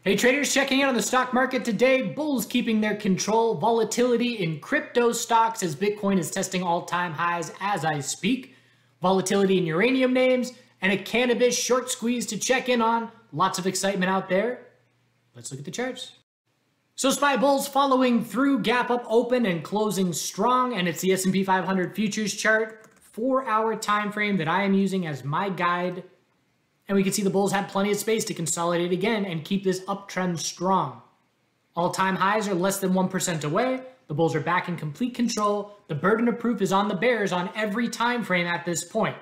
Hey traders, checking in on the stock market today. Bulls keeping their control. Volatility in crypto stocks as Bitcoin is testing all-time highs as I speak. Volatility in uranium names and a cannabis short squeeze to check in on. Lots of excitement out there. Let's look at the charts. So SPY bulls following through, gap up open and closing strong, and it's the S&P 500 futures chart, 4-hour time frame that I am using as my guide. And we can see the bulls have plenty of space to consolidate again and keep this uptrend strong. All-time highs are less than 1% away. The bulls are back in complete control. The burden of proof is on the bears on every time frame at this point.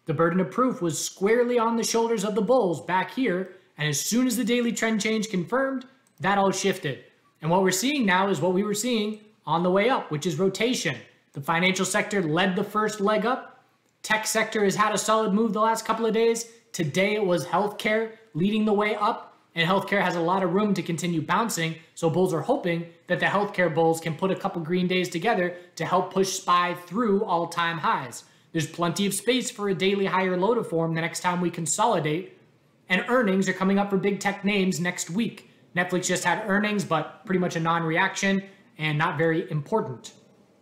The burden of proof was squarely on the shoulders of the bulls back here, and as soon as the daily trend change confirmed, that all shifted. And what we're seeing now is what we were seeing on the way up, which is rotation. The financial sector led the first leg up. Tech sector has had a solid move the last couple of days. Today it was healthcare leading the way up, and healthcare has a lot of room to continue bouncing. So bulls are hoping that the healthcare bulls can put a couple green days together to help push SPY through all-time highs. There's plenty of space for a daily higher low to form the next time we consolidate, and earnings are coming up for big tech names next week. Netflix just had earnings, but pretty much a non-reaction and not very important.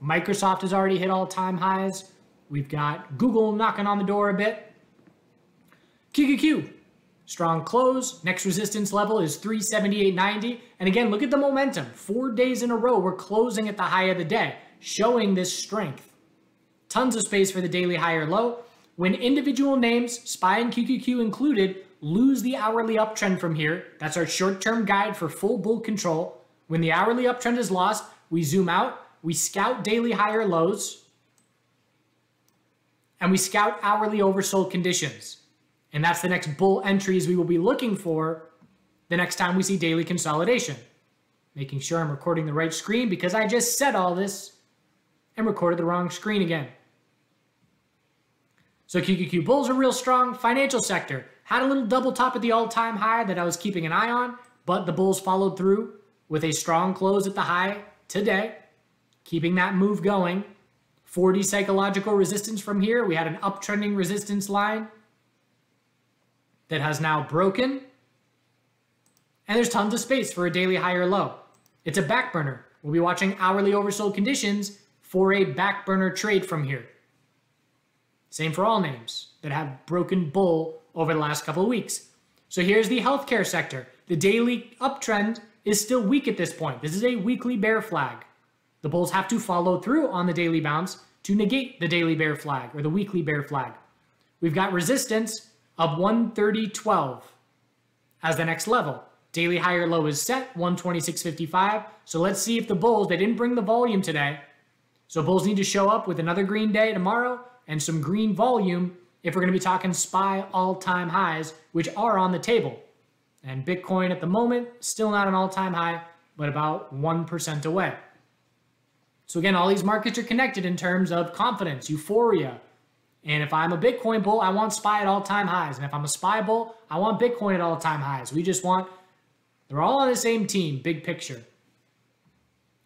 Microsoft has already hit all-time highs. We've got Google knocking on the door a bit. QQQ, strong close. Next resistance level is 378.90. And again, look at the momentum. 4 days in a row, we're closing at the high of the day, showing this strength. Tons of space for the daily higher low. When individual names, SPY and QQQ included, lose the hourly uptrend from here, that's our short-term guide for full bull control. When the hourly uptrend is lost, we zoom out, we scout daily higher lows, and we scout hourly oversold conditions. And that's the next bull entries we will be looking for the next time we see daily consolidation. Making sure I'm recording the right screen because I just said all this and recorded the wrong screen again. So QQQ bulls are real strong. Financial sector had a little double top at the all-time high that I was keeping an eye on, but the bulls followed through with a strong close at the high today, keeping that move going. 40 psychological resistance from here. We had an uptrending resistance line that has now broken, and there's tons of space for a daily higher low. It's a back burner. We'll be watching hourly oversold conditions for a back burner trade from here. Same for all names that have broken bull over the last couple of weeks. So here's the healthcare sector. The daily uptrend is still weak at this point. This is a weekly bear flag. The bulls have to follow through on the daily bounce to negate the daily bear flag or the weekly bear flag. We've got resistance of 130.12 as the next level. Daily higher low is set, 126.55. So let's see if the bulls, they didn't bring the volume today. So bulls need to show up with another green day tomorrow and some green volume if we're going to be talking SPY all-time highs, which are on the table. And Bitcoin at the moment, still not an all-time high, but about 1% away. So again, all these markets are connected in terms of confidence, euphoria. And if I'm a Bitcoin bull, I want SPY at all-time highs. And if I'm a SPY bull, I want Bitcoin at all-time highs. We just want, they're all on the same team, big picture.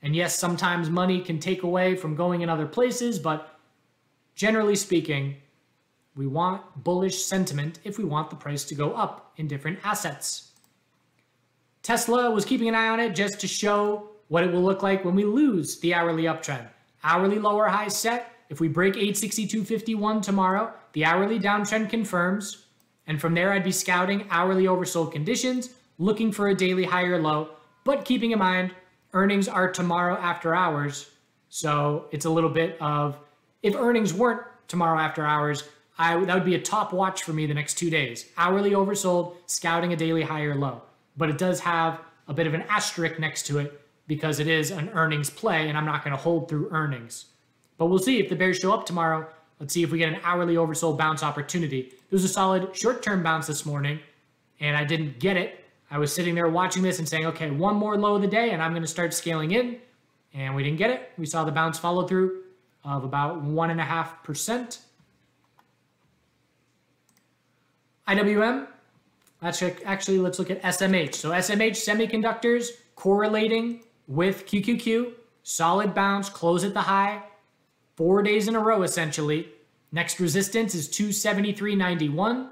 And yes, sometimes money can take away from going in other places, but generally speaking, we want bullish sentiment if we want the price to go up in different assets. Tesla was keeping an eye on it just to show what it will look like when we lose the hourly uptrend. Hourly lower high set. If we break 862.51 tomorrow, the hourly downtrend confirms. And from there, I'd be scouting hourly oversold conditions, looking for a daily higher low, but keeping in mind, earnings are tomorrow after hours. So it's a little bit of, if earnings weren't tomorrow after hours, that would be a top watch for me the next 2 days. Hourly oversold, scouting a daily higher low. But it does have a bit of an asterisk next to it because it is an earnings play and I'm not going to hold through earnings. But we'll see if the bears show up tomorrow. Let's see if we get an hourly oversold bounce opportunity. There was a solid short-term bounce this morning, and I didn't get it. I was sitting there watching this and saying, okay, one more low of the day, and I'm going to start scaling in. And we didn't get it. We saw the bounce follow through of about 1.5%. IWM, actually, let's look at SMH. So SMH semiconductors correlating with QQQ. Solid bounce, close at the high. 4 days in a row, essentially. Next resistance is 273.91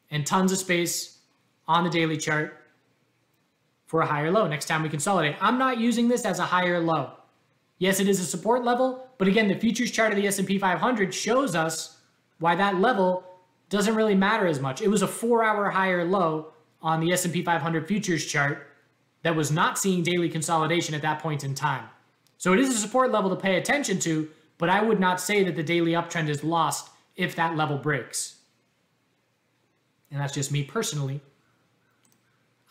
and tons of space on the daily chart for a higher low next time we consolidate. I'm not using this as a higher low. Yes, it is a support level, but again, the futures chart of the S&P 500 shows us why that level doesn't really matter as much. It was a 4-hour higher low on the S&P 500 futures chart that was not seeing daily consolidation at that point in time. So it is a support level to pay attention to, but I would not say that the daily uptrend is lost if that level breaks. And that's just me personally.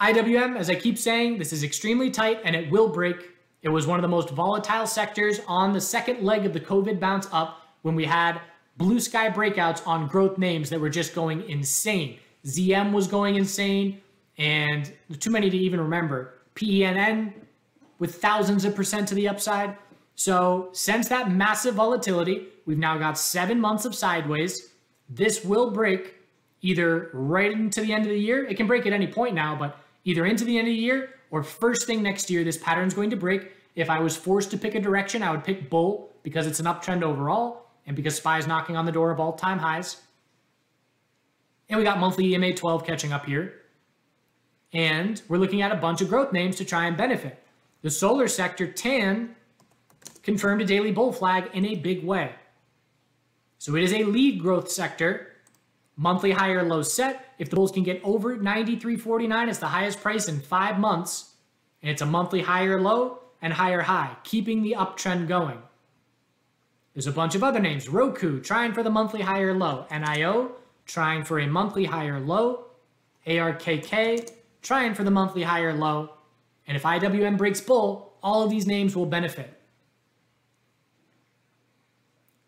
IWM, as I keep saying, this is extremely tight and it will break. It was one of the most volatile sectors on the second leg of the COVID bounce up when we had blue sky breakouts on growth names that were just going insane. ZM was going insane, and too many to even remember. PENN with thousands of percent to the upside. So since that massive volatility, we've now got 7 months of sideways. This will break either right into the end of the year. It can break at any point now, but either into the end of the year or first thing next year, this pattern's going to break. If I was forced to pick a direction, I would pick bull because it's an uptrend overall and because SPY is knocking on the door of all-time highs. And we got monthly EMA 12 catching up here. And we're looking at a bunch of growth names to try and benefit. The solar sector, TAN, confirmed a daily bull flag in a big way. So it is a lead growth sector. Monthly higher low set. If the bulls can get over 93.49, it's the highest price in 5 months. And it's a monthly higher low and higher high, keeping the uptrend going. There's a bunch of other names. Roku, trying for the monthly higher low. NIO, trying for a monthly higher low. ARKK, trying for the monthly higher low. And if IWM breaks bull, all of these names will benefit.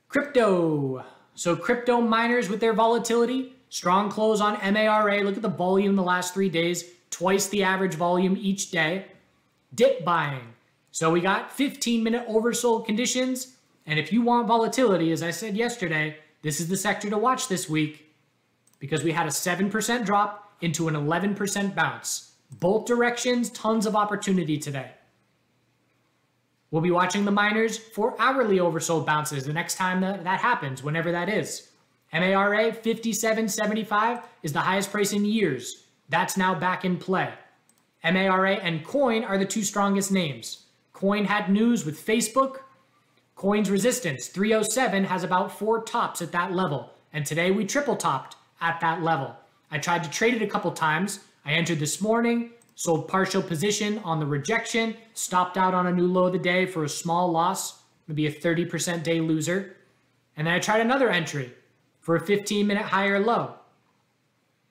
Crypto. So crypto miners with their volatility, strong close on MARA. Look at the volume in the last 3 days, twice the average volume each day. Dip buying. So we got 15-minute oversold conditions. And if you want volatility, as I said yesterday, this is the sector to watch this week because we had a 7% drop into an 11% bounce. Both directions, tons of opportunity today. We'll be watching the miners for hourly oversold bounces the next time that happens, whenever that is. MARA 57.75 is the highest price in years. That's now back in play. MARA and Coin are the two strongest names. Coin had news with Facebook. Coin's resistance, 307, has about 4 tops at that level. And today we triple topped at that level. I tried to trade it a couple times. I entered this morning, sold partial position on the rejection, stopped out on a new low of the day for a small loss, maybe a 30% day loser. And then I tried another entry for a 15-minute higher low.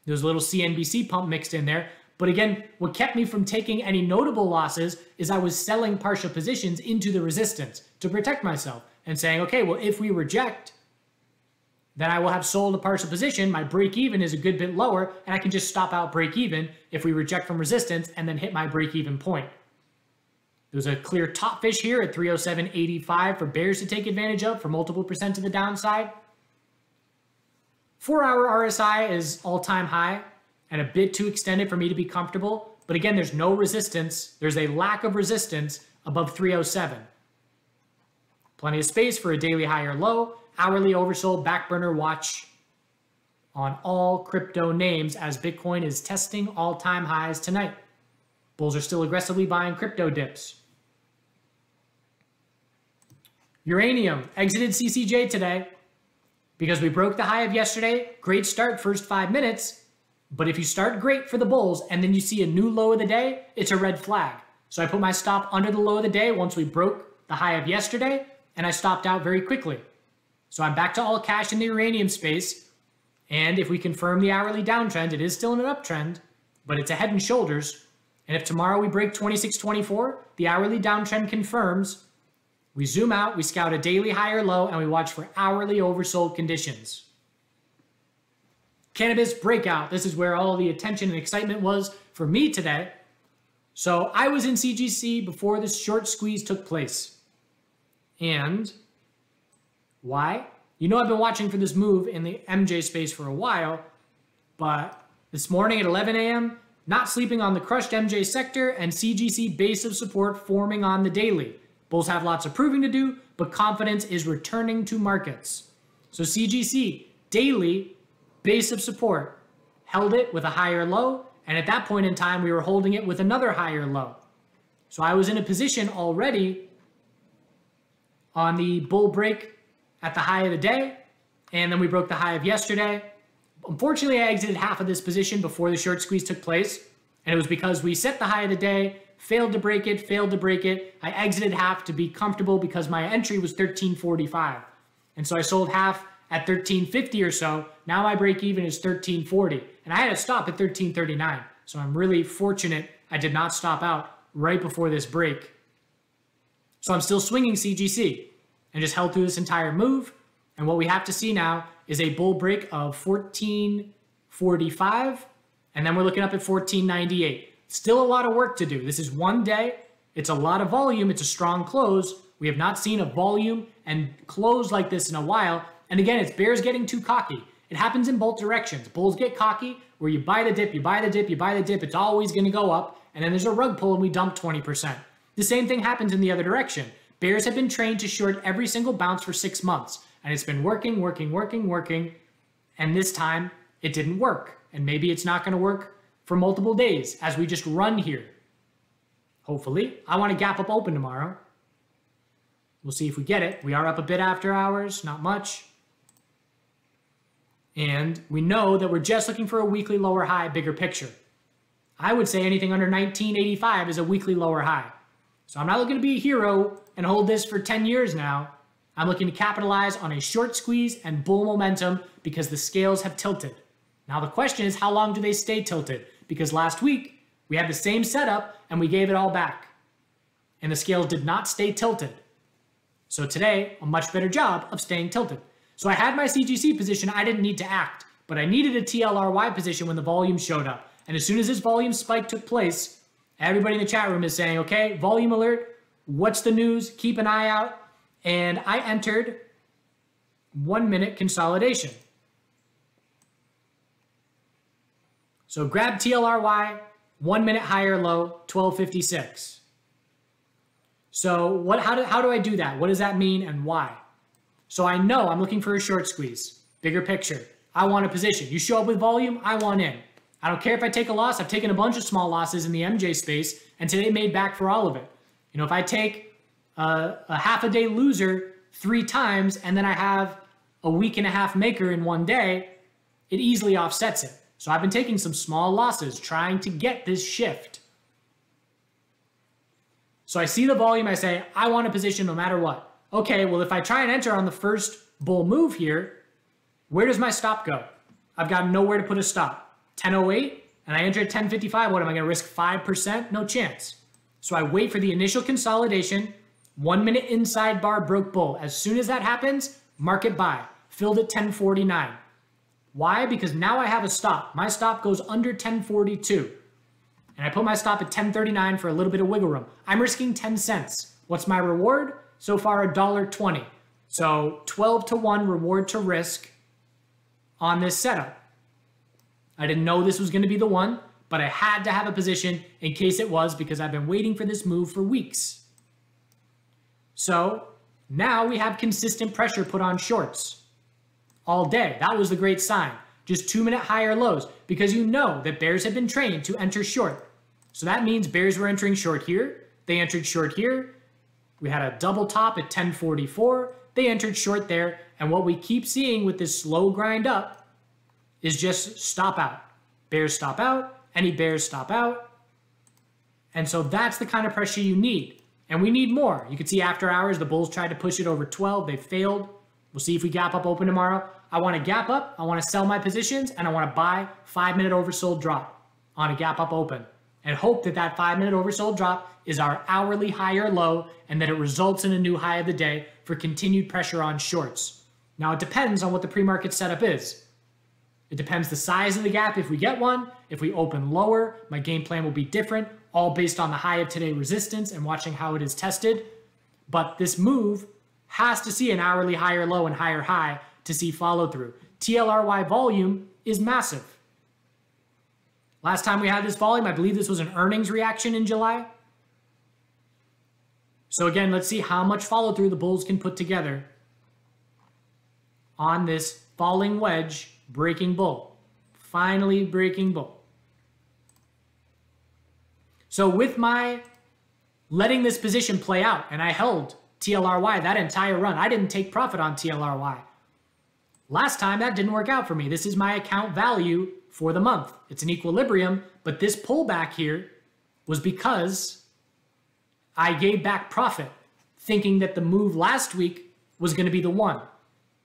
There was a little CNBC pump mixed in there. But again, what kept me from taking any notable losses is I was selling partial positions into the resistance to protect myself and saying, okay, well, if we reject, then I will have sold a partial position. My break even is a good bit lower, and I can just stop out break even if we reject from resistance and then hit my break even point. There's a clear top fish here at 307.85 for bears to take advantage of for multiple percent to the downside. 4-hour RSI is all-time high and a bit too extended for me to be comfortable. But again, there's no resistance. There's a lack of resistance above 307. Plenty of space for a daily higher low. Hourly oversold back burner watch on all crypto names as Bitcoin is testing all-time highs tonight. Bulls are still aggressively buying crypto dips. Uranium exited CCJ today because we broke the high of yesterday. Great start, first 5 minutes. But if you start great for the bulls and then you see a new low of the day, it's a red flag. So I put my stop under the low of the day once we broke the high of yesterday, and I stopped out very quickly. So I'm back to all cash in the uranium space. And if we confirm the hourly downtrend, it is still in an uptrend, but it's a head and shoulders. And if tomorrow we break 26.24, the hourly downtrend confirms. We zoom out, we scout a daily higher low, and we watch for hourly oversold conditions. Cannabis breakout. This is where all the attention and excitement was for me today. So I was in CGC before this short squeeze took place. And why? You know I've been watching for this move in the MJ space for a while, but this morning at 11 a.m., not sleeping on the crushed MJ sector and CGC base of support forming on the daily. Bulls have lots of proving to do, but confidence is returning to markets. So CGC, daily, base of support, held it with a higher low, And at that point in time, we were holding it with another higher low. So I was in a position already on the bull break at the high of the day. And then we broke the high of yesterday. Unfortunately, I exited half of this position before the short squeeze took place. And it was because we set the high of the day, failed to break it. I exited half to be comfortable because my entry was 1345. And so I sold half at 1350 or so. Now my break even is 1340. And I had to stop at 1339. So I'm really fortunate I did not stop out right before this break. So I'm still swinging CGC and just held through this entire move. And what we have to see now is a bull break of 1445. And then we're looking up at 1498. Still a lot of work to do. This is one day. It's a lot of volume. It's a strong close. We have not seen a volume and close like this in a while. And again, it's bears getting too cocky. It happens in both directions. Bulls get cocky where you buy the dip, you buy the dip, you buy the dip. It's always going to go up. And then there's a rug pull and we dump 20%. The same thing happens in the other direction. Bears have been trained to short every single bounce for 6 months. And it's been working. And this time it didn't work. And maybe it's not going to work for multiple days as we just run here. Hopefully. I want to gap up open tomorrow. We'll see if we get it. We are up a bit after hours, not much. And we know that we're just looking for a weekly lower high, bigger picture. I would say anything under 1985 is a weekly lower high. So I'm not looking to be a hero and hold this for 10 years now. I'm looking to capitalize on a short squeeze and bull momentum because the scales have tilted. Now the question is, how long do they stay tilted? Because last week we had the same setup and we gave it all back. And the scales did not stay tilted. So today, a much better job of staying tilted. So I had my CGC position, I didn't need to act, but I needed a TLRY position when the volume showed up. And as soon as this volume spike took place, everybody in the chat room is saying, okay, volume alert, what's the news? Keep an eye out. And I entered 1 minute consolidation. So grab TLRY, 1 minute higher low, 1256. So how do I do that? What does that mean and why? So I know I'm looking for a short squeeze, bigger picture. I want a position. You show up with volume, I want in. I don't care if I take a loss. I've taken a bunch of small losses in the MJ space, and today made back for all of it. You know, if I take a half a day loser 3 times, and then I have a week and a half maker in one day, it easily offsets it. So I've been taking some small losses, trying to get this shift. So I see the volume, I say, I want a position no matter what. Okay, well, if I try and enter on the first bull move here, where does my stop go? I've got nowhere to put a stop. 10.08, and I enter at 10.55. What, am I going to risk 5%? No chance. So I wait for the initial consolidation. 1 minute inside bar broke bull. As soon as that happens, market buy. Filled at 10.49. Why? Because now I have a stop. My stop goes under 10.42. And I put my stop at 10.39 for a little bit of wiggle room. I'm risking 10 cents. What's my reward? So far, $1.20. So 12 to 1 reward to risk on this setup. I didn't know this was going to be the one, but I had to have a position in case it was because I've been waiting for this move for weeks. So now we have consistent pressure put on shorts all day. That was the great sign. Just 2 minute higher lows because you know that bears have been trained to enter short. So that means bears were entering short here. They entered short here. We had a double top at 10.44. They entered short there. And what we keep seeing with this slow grind up is just stop out. Bears stop out. Any bears stop out. And so that's the kind of pressure you need. And we need more. You can see after hours, the bulls tried to push it over 12. They failed. We'll see if we gap up open tomorrow. I want to gap up. I want to sell my positions. And I want to buy 5 minute oversold drop on a gap up open. And hope that that 5 minute oversold drop is our hourly higher low and that it results in a new high of the day for continued pressure on shorts. Now it depends on what the pre-market setup is. It depends the size of the gap if we get one. If we open lower, my game plan will be different, all based on the high of today resistance and watching how it is tested. But this move has to see an hourly higher low and higher high to see follow through. TLRY volume is massive. Last time we had this volume, I believe this was an earnings reaction in July. So again, let's see how much follow through the bulls can put together on this falling wedge breaking bull. Finally breaking bull. So with my letting this position play out, and I held TLRY that entire run, I didn't take profit on TLRY. Last time that didn't work out for me. This is my account value for the month. It's an equilibrium, but this pullback here was because I gave back profit, thinking that the move last week was going to be the one.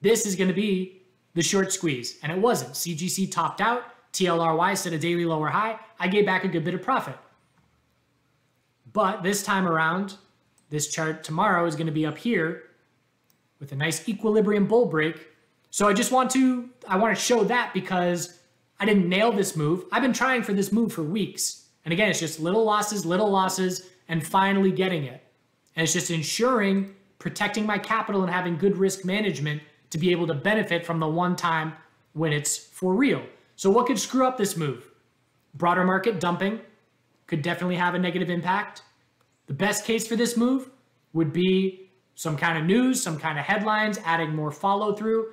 This is going to be the short squeeze, and it wasn't. CGC topped out, TLRY set a daily lower high. I gave back a good bit of profit. But this time around, this chart tomorrow is going to be up here with a nice equilibrium bull break. So I want to show that because I didn't nail this move. I've been trying for this move for weeks. And again, it's just little losses, and finally getting it. And it's just ensuring, protecting my capital and having good risk management to be able to benefit from the one time when it's for real. So what could screw up this move? Broader market dumping could definitely have a negative impact. The best case for this move would be some kind of news, some kind of headlines, adding more follow through,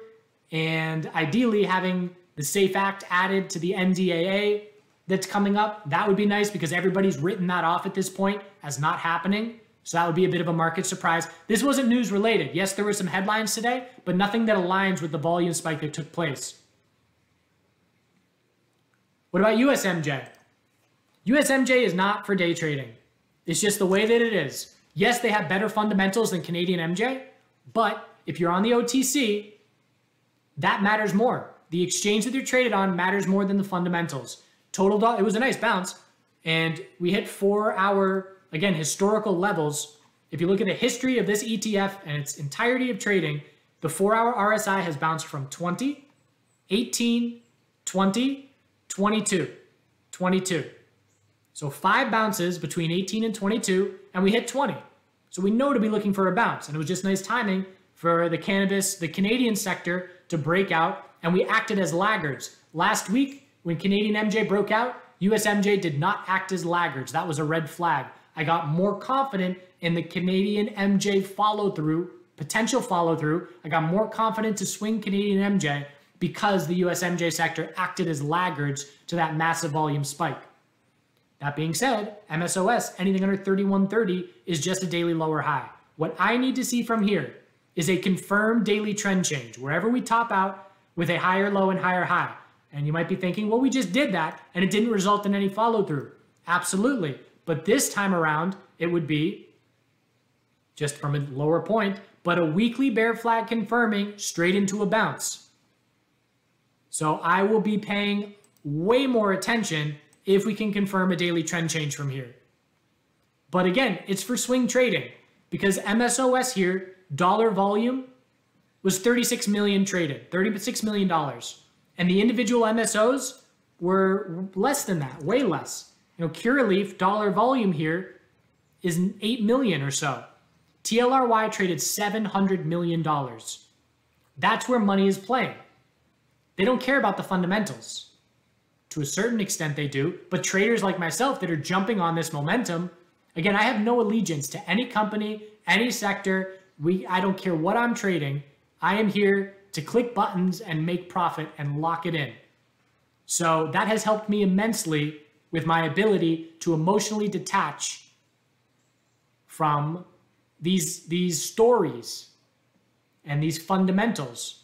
and ideally having the SAFE Act added to the NDAA that's coming up. That would be nice because everybody's written that off at this point as not happening. So that would be a bit of a market surprise. This wasn't news related. Yes, there were some headlines today, but nothing that aligns with the volume spike that took place. What about USMJ? USMJ is not for day trading. It's just the way that it is. Yes, they have better fundamentals than Canadian MJ, but if you're on the OTC, that matters more. The exchange that they're traded on matters more than the fundamentals. Total dollar, it was a nice bounce, and we hit 4-hour, again, historical levels. If you look at the history of this ETF and its entirety of trading, the 4-hour RSI has bounced from 20, 18, 20, 22, 22. So 5 bounces between 18 and 22, and we hit 20. So we know to be looking for a bounce, and it was just nice timing for the cannabis, the Canadian sector to break out, and we acted as laggards. Last week, when Canadian MJ broke out, USMJ did not act as laggards. That was a red flag. I got more confident in the Canadian MJ follow-through, potential follow-through. I got more confident to swing Canadian MJ because the USMJ sector acted as laggards to that massive volume spike. That being said, MSOS, anything under 3130 is just a daily lower high. What I need to see from here is a confirmed daily trend change, wherever we top out with a higher low and higher high. And you might be thinking, well, we just did that and it didn't result in any follow through. Absolutely. But this time around, it would be just from a lower point, but a weekly bear flag confirming straight into a bounce. So I will be paying way more attention if we can confirm a daily trend change from here. But again, it's for swing trading because MSOS here, dollar volume was 36 million traded, $36 million. And the individual MSOs were less than that, way less. Curaleaf dollar volume here is 8 million or so. TLRY traded $700 million. That's where money is playing. They don't care about the fundamentals. To a certain extent they do, but traders like myself that are jumping on this momentum, again, I have no allegiance to any company, any sector. I don't care what I'm trading. I am here to click buttons and make profit and lock it in. So that has helped me immensely with my ability to emotionally detach from these stories and these fundamentals.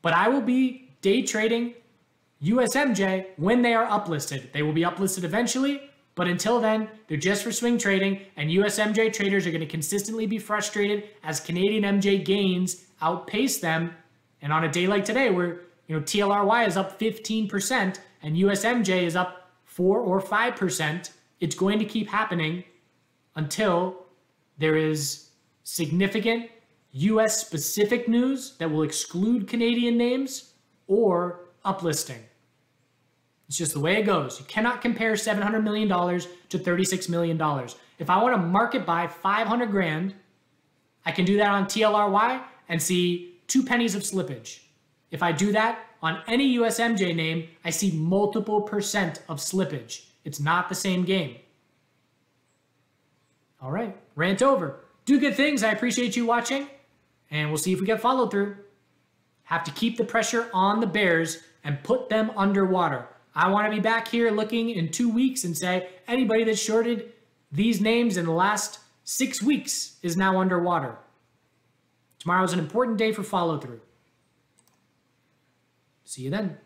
But I will be day trading USMJ when they are uplisted. They will be uplisted eventually, but until then, they're just for swing trading, and USMJ traders are going to consistently be frustrated as Canadian MJ gains outpace them. And on a day like today where TLRY is up 15% and USMJ is up 4 or 5%, it's going to keep happening until there is significant US specific news that will exclude Canadian names or uplisting. It's just the way it goes. You cannot compare $700 million to $36 million. If I want to market buy 500 grand, I can do that on TLRY and see 2 pennies of slippage. If I do that on any USMJ name, I see multiple percent of slippage. It's not the same game. All right, rant over. Do good things. I appreciate you watching, and we'll see if we get follow through. Have to keep the pressure on the bears and put them underwater. I want to be back here looking in 2 weeks and say, anybody that shorted these names in the last 6 weeks is now underwater. Tomorrow is an important day for follow through. See you then.